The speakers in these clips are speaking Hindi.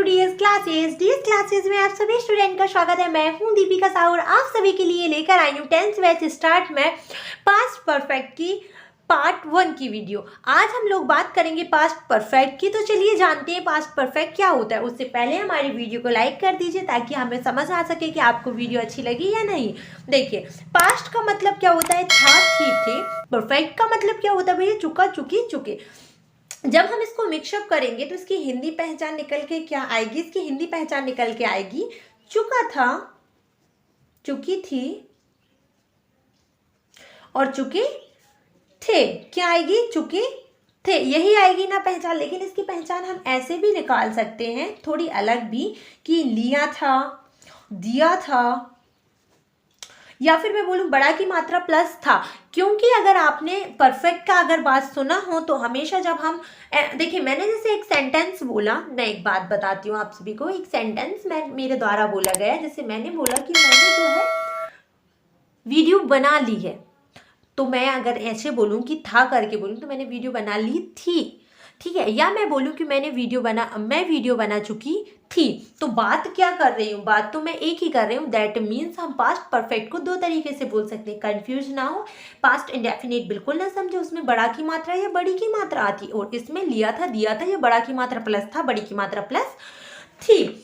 डीएस क्लासेस में आप सभी स्टूडेंट का स्वागत है। मैं हूं दीपिका साहू और आप सभी के लिए लेकर आई हूं 10th बैच स्टार्ट में पास्ट परफेक्ट की पार्ट 1 की वीडियो। आज हम लोग बात करेंगे पास्ट परफेक्ट की। तो चलिए जानते हैं पास्ट परफेक्ट क्या होता है। उससे पहले हमारी वीडियो को लाइक कर दीजिए ताकि हमें समझ आ सके कि आपको वीडियो अच्छी लगी या नहीं। देखिए, पास्ट का मतलब क्या होता है, था, थी, थे। परफेक्ट का मतलब क्या होता है भैया, चुका, चुकी, चुके। जब हम इसको मिक्सअप करेंगे तो इसकी हिंदी पहचान निकल के क्या आएगी, इसकी हिंदी पहचान निकल के आएगी चुका था, चुकी थी और चुके थे। क्या आएगी, चुके थे, यही आएगी ना पहचान। लेकिन इसकी पहचान हम ऐसे भी निकाल सकते हैं, थोड़ी अलग भी, कि लिया था, दिया था, या फिर मैं बोलूँ बड़ा की मात्रा प्लस था। क्योंकि अगर आपने परफेक्ट का अगर बात सुना हो तो हमेशा जब हम देखिए, मैंने जैसे एक सेंटेंस बोला, मैं एक बात बताती हूँ आप सभी को। एक सेंटेंस मेरे द्वारा बोला गया, जैसे मैंने बोला कि मैंने जो है वीडियो बना ली है, तो मैं अगर ऐसे बोलूँ कि था करके बोलूँ तो मैंने वीडियो बना ली थी, ठीक है। या मैं बोलूँ कि मैं वीडियो बना चुकी थी, तो बात क्या कर रही हूँ, बात तो मैं एक ही कर रही हूँ। दैट मीन्स हम पास्ट परफेक्ट को दो तरीके से बोल सकते हैं, कंफ्यूज ना हो। पास्ट इंडेफिनिट बिल्कुल ना समझे, उसमें बड़ा की मात्रा या बड़ी की मात्रा आती, और इसमें लिया था, दिया था, ये बड़ा की मात्रा प्लस था, बड़ी की मात्रा प्लस थी,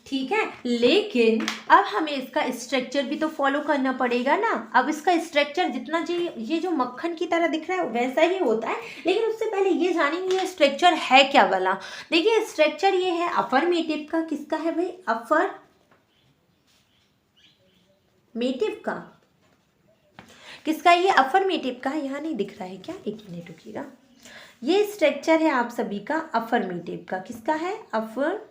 ठीक है। लेकिन अब हमें इसका स्ट्रक्चर भी तो फॉलो करना पड़ेगा ना। अब इसका स्ट्रक्चर जितना जी ये जो मक्खन की तरह दिख रहा है वैसा ही होता है, लेकिन उससे पहले ये जानेंगे ये स्ट्रक्चर है क्या वाला। देखिए, स्ट्रक्चर ये है अफर्मेटिव का। किसका है भाई, अफर्मेटिव का। किसका, ये अफर्मेटिव का। यहाँ नहीं दिख रहा है क्या, एक मिनट रुकिएगा। ये स्ट्रक्चर है आप सभी का अफर्मेटिव का। किसका है, अफर्मेटिव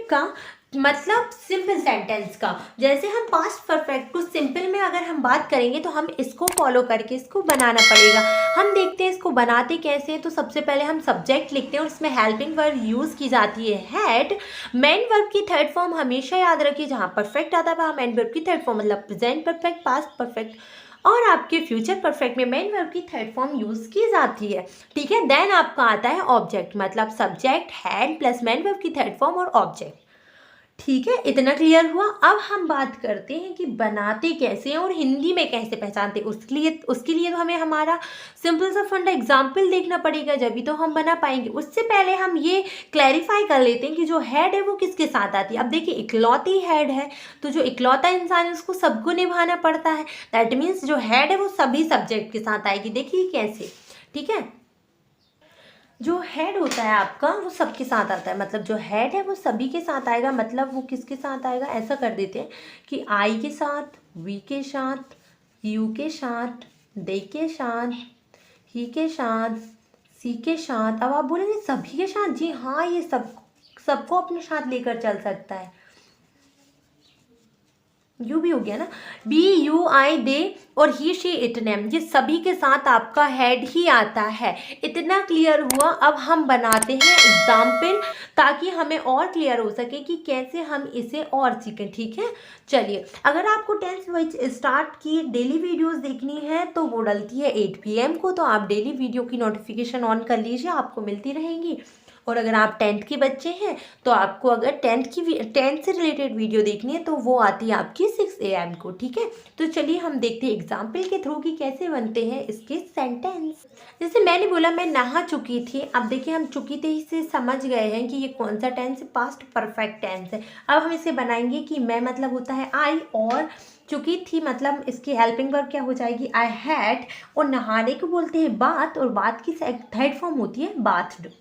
का मतलब सिंपल सेंटेंस का। जैसे हम पास्ट परफेक्ट को सिंपल में अगर हम बात करेंगे तो हम इसको फॉलो करके इसको बनाना पड़ेगा। हम देखते हैं इसको बनाते कैसे हैं। तो सबसे पहले हम सब्जेक्ट लिखते हैं और इसमें हेल्पिंग वर्ब यूज़ की जाती है हैड। मेन वर्ब की थर्ड फॉर्म हमेशा याद रखिए, जहाँ परफेक्ट आता है वहाँ मेन वर्ब की थर्ड फॉर्म, मतलब प्रेजेंट परफेक्ट, पास्ट परफेक्ट और आपके फ्यूचर परफेक्ट में मेन वर्ब की थर्ड फॉर्म यूज की जाती है, ठीक है। देन आपका आता है ऑब्जेक्ट, मतलब subject had plus main verb की थर्ड फॉर्म और ऑब्जेक्ट, ठीक है। इतना क्लियर हुआ। अब हम बात करते हैं कि बनाते कैसे हैं और हिंदी में कैसे पहचानते हैं। उसके लिए तो हमें हमारा सिंपल सा फंडा एग्जाम्पल देखना पड़ेगा, जब तो हम बना पाएंगे। उससे पहले हम ये क्लैरिफाई कर लेते हैं कि जो हेड है वो किसके साथ आती है। अब देखिए, इकलौती हेड है, तो जो इकलौता इंसान है उसको सबको निभाना पड़ता है। दैट मीन्स जो हेड है वो सभी सब्जेक्ट के साथ आएगी। देखिए कैसे, ठीक है। जो हेड होता है आपका वो सबके साथ आता है, मतलब जो हेड है वो सभी के साथ आएगा। मतलब वो किसके साथ आएगा, ऐसा कर देते हैं कि आई के साथ, वी के साथ, यू के साथ, दे के साथ, ही के साथ, सी के साथ। अब आप बोलेंगे सभी के साथ, जी हाँ, ये सबको अपने साथ लेकर चल सकता है। यू भी हो गया ना, बी यू आई दे और ही शी इट नेम, ये सभी के साथ आपका हेड ही आता है। इतना क्लियर हुआ। अब हम बनाते हैं एग्जाम्पल ताकि हमें और क्लियर हो सके कि कैसे हम इसे और सीखें, ठीक है। चलिए, अगर आपको 10th बैच स्टार्ट की डेली वीडियोस देखनी है तो वो डलती है 8 PM को, तो आप डेली वीडियो की नोटिफिकेशन ऑन कर लीजिए, आपको मिलती रहेंगी। और अगर आप 10th के बच्चे हैं तो आपको अगर 10th से रिलेटेड वीडियो देखनी है तो वो आती है आपकी 6 AM को, ठीक है। तो चलिए हम देखते हैं एग्जाम्पल के थ्रू कि कैसे बनते हैं इसके सेंटेंस। जैसे मैंने बोला मैं नहा चुकी थी। अब देखिए, हम चुकी थी से समझ गए हैं कि ये कौन सा टेंस है, पास्ट परफेक्ट टेंस है। अब हम इसे बनाएंगे कि मैं मतलब होता है आई, और चुकी थी मतलब इसकी हेल्पिंग वर्ब क्या हो जाएगी, आई हैड, और नहाने को बोलते हैं बाथ, और बाथ की थर्ड फॉर्म होती है बाथड।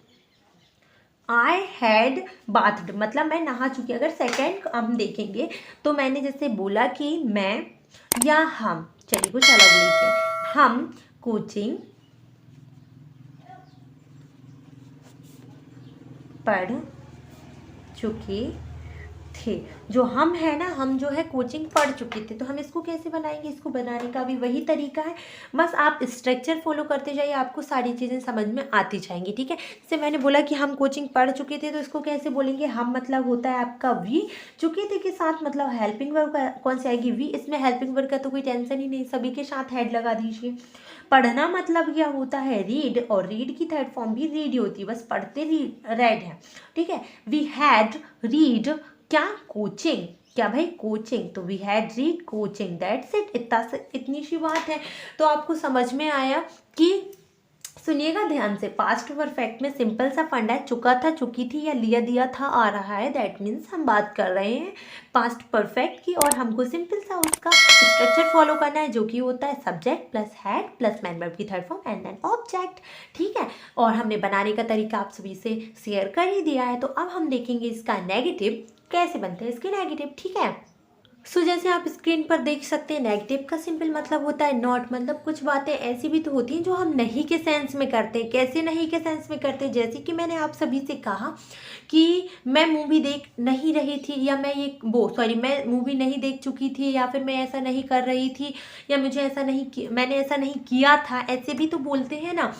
आई हैड बाथड मतलब मैं नहा चुकी। अगर सेकेंड हम देखेंगे तो मैंने जैसे बोला कि मैं या हम, चलिए कुछ अलग लेके, हम कोचिंग पढ़ चुके थे। जो हम है ना, हम जो है कोचिंग पढ़ चुके थे, तो हम इसको कैसे बनाएंगे, इसको बनाने का भी वही तरीका है, बस आप स्ट्रक्चर फॉलो करते जाइए, आपको सारी चीज़ें समझ में आती जाएंगी। ठीक है, जैसे मैंने बोला कि हम कोचिंग पढ़ चुके थे, तो इसको कैसे बोलेंगे, हम मतलब होता है आपका वी, चुके थे के साथ मतलब हेल्पिंग वर्ब कौन सी आएगी, वी। इसमें हेल्पिंग वर्ब का तो कोई टेंशन ही नहीं, सभी के साथ हेड लगा दीजिए। पढ़ना मतलब क्या होता है, रीड, और रीड की थर्ड फॉर्म भी रीड होती है, बस पढ़ते रेड है। ठीक है, वी हैड रीड क्या, कोचिंग, क्या भाई, कोचिंग, तो we had read coaching, that's it, इतनी सी बात है। तो आपको समझ में आया कि, सुनिएगा ध्यान से, पास्ट परफेक्ट में सिंपल सा फंडा है, चुका था, चुकी थी या लिया दिया था आ रहा है, दैट मीन्स हम बात कर रहे हैं पास्ट परफेक्ट की, और हमको सिंपल सा उसका स्ट्रक्चर फॉलो करना है, जो कि होता है subject plus had plus main verb की third form and then object. ठीक है, और हमने बनाने का तरीका आप सभी से शेयर कर ही दिया है। तो अब हम देखेंगे इसका नेगेटिव कैसे बनते हैं, इसके नेगेटिव। ठीक है, सो जैसे आप स्क्रीन पर देख सकते हैं, नेगेटिव का सिंपल मतलब होता है नॉट, मतलब कुछ बातें ऐसी भी तो होती हैं जो हम नहीं के सेंस में करते हैं। कैसे नहीं के सेंस में करते हैं, जैसे कि मैंने आप सभी से कहा कि मैं मूवी देख नहीं रही थी, या मैं मूवी नहीं देख चुकी थी, या फिर मैं ऐसा नहीं कर रही थी, या मुझे ऐसा नहीं, मैंने ऐसा नहीं किया था, ऐसे भी तो बोलते हैं ना।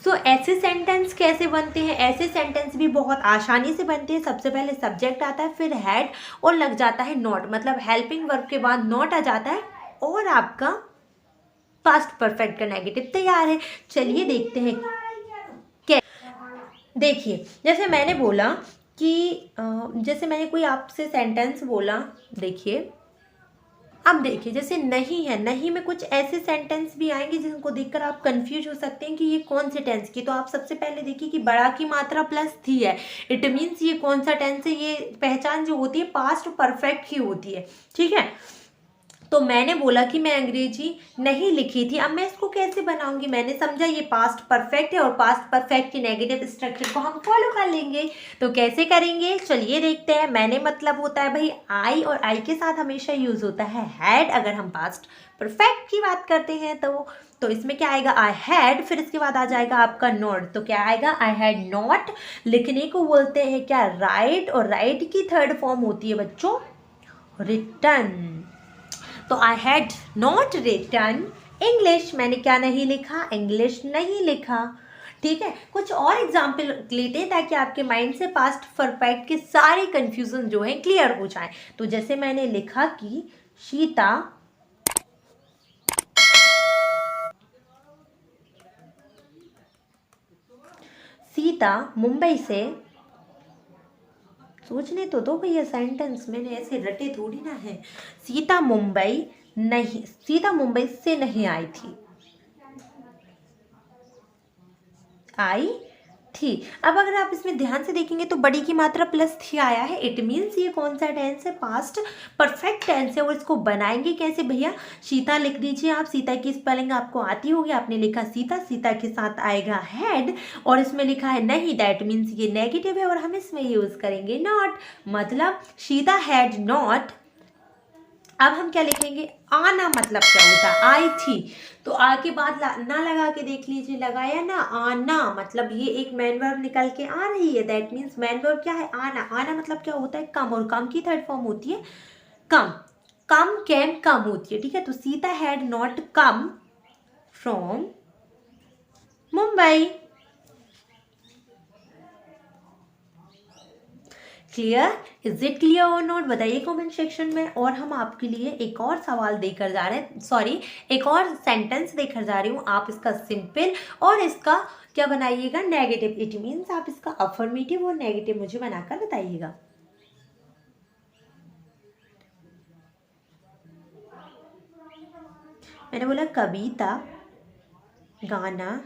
सो ऐसे सेंटेंस कैसे बनते हैं, ऐसे सेंटेंस भी बहुत आसानी से बनते हैं। सबसे पहले सब्जेक्ट आता है, फिर हैड, और लग जाता है नॉट, मतलब हेल्पिंग वर्ब के बाद नॉट आ जाता है, और आपका पास्ट परफेक्ट का नेगेटिव तैयार है। चलिए देखते हैं क्या। देखिए, जैसे मैंने बोला कि जैसे मैंने कोई आपसे सेंटेंस बोला, देखिए, अब देखिए, जैसे नहीं है, नहीं में कुछ ऐसे सेंटेंस भी आएंगे जिनको देखकर आप कंफ्यूज हो सकते हैं कि ये कौन से टेंस की। तो आप सबसे पहले देखिए कि बड़ा की मात्रा प्लस थी है, इट मीन्स ये कौन सा टेंस है, ये पहचान जो होती है पास्ट परफेक्ट की होती है। ठीक है, तो मैंने बोला कि मैं अंग्रेजी नहीं लिखी थी, अब मैं इसको कैसे बनाऊंगी, मैंने समझा ये पास्ट परफेक्ट है, और पास्ट परफेक्ट की नेगेटिव स्ट्रक्चर को हम फॉलो कर लेंगे। तो कैसे करेंगे, चलिए देखते हैं। मैंने मतलब होता है भाई आई, और आई के साथ हमेशा यूज होता है हैड, अगर हम पास्ट परफेक्ट की बात करते हैं तो इसमें क्या आएगा, आई हैड, फिर इसके बाद आ जाएगा आपका नॉट, तो क्या आएगा, आई हैड नॉट। लिखने को बोलते हैं क्या, राइट, और राइट की थर्ड फॉर्म होती है बच्चों रिटर्न। तो I had not written English, मैंने क्या नहीं लिखा, इंग्लिश नहीं लिखा। ठीक है, कुछ और एग्जाम्पल लेते हैं ताकि आपके माइंड से पास्ट परफेक्ट के सारे कंफ्यूजन जो है क्लियर हो जाए। तो जैसे मैंने लिखा कि सीता मुंबई से, सोचने तो दो भैया सेंटेंस, मैंने ऐसे रटे थोड़ी ना है। सीता मुंबई से नहीं आई थी, आई थी। अब अगर आप इसमें ध्यान से देखेंगे तो बड़ी की मात्रा प्लस थी आया है, इट मीन्स ये कौन सा टेंस है, पास्ट परफेक्ट टेंस है। और इसको बनाएंगे कैसे भैया, सीता लिख दीजिए आप, सीता की स्पेलिंग आपको आती होगी, आपने लिखा सीता, सीता के साथ आएगा हैड, और इसमें लिखा है नहीं, दैट मीन्स ये नेगेटिव है, और हम इसमें यूज करेंगे नॉट, मतलब सीता हैड नॉट। अब हम क्या लिखेंगे, आना मतलब क्या होता है, आई थी, तो आ के बाद ना लगा के देख लीजिए, लगाया ना, आना, मतलब ये एक मैन वर्ब निकल के आ रही है, दैट मीन्स मैन वर्ब क्या है, आना। आना मतलब क्या होता है, कम, और कम की थर्ड फॉर्म होती है कम, कम कैम कम होती है। ठीक है, तो Sita had not come from Mumbai. Clear, is it clear और नॉट, बताइए कमेंट सेक्शन में। और हम आपके लिए एक और सवाल देकर जा रहे हैं, सॉरी एक और सेंटेंस देकर जा रही हूँ। आप इसका सिंपल और इसका क्या बनाइएगा, नेगेटिव, इट मीन्स आप इसका अफर्मेटिव और नेगेटिव मुझे बनाकर बताइएगा। मैंने बोला कविता गाना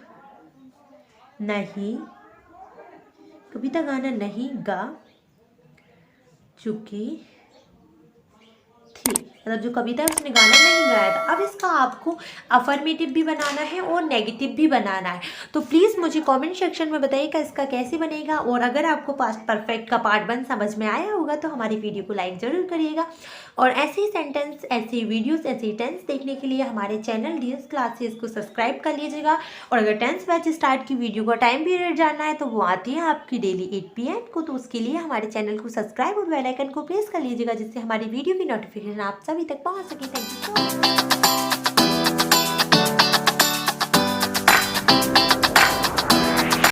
नहीं, कविता गाना नहीं गा चुकी थी। मतलब जो कविता है उसने गाना नहीं गाया था। अब इसका आपको अफर्मेटिव भी बनाना है और नेगेटिव भी बनाना है। तो प्लीज़ मुझे कमेंट सेक्शन में बताइएगा इसका कैसे बनेगा। और अगर आपको पास्ट परफेक्ट का पार्ट 1 समझ में आया होगा तो हमारी वीडियो को लाइक ज़रूर करिएगा। और ऐसे ही सेंटेंस, ऐसे ही वीडियोस, ऐसे ही टेंस देखने के लिए हमारे चैनल डीएस क्लासेस को सब्सक्राइब कर लीजिएगा। और अगर टेंस बैच स्टार्ट की वीडियो का टाइम पीरियड जानना है तो वो आती है आपकी डेली 8 PM को। तो उसके लिए हमारे चैनल को सब्सक्राइब और बेल आइकन को प्रेस कर लीजिएगा, जिससे हमारी वीडियो की नोटिफिकेशन आप सभी तक पहुंच सके। Thank you so much.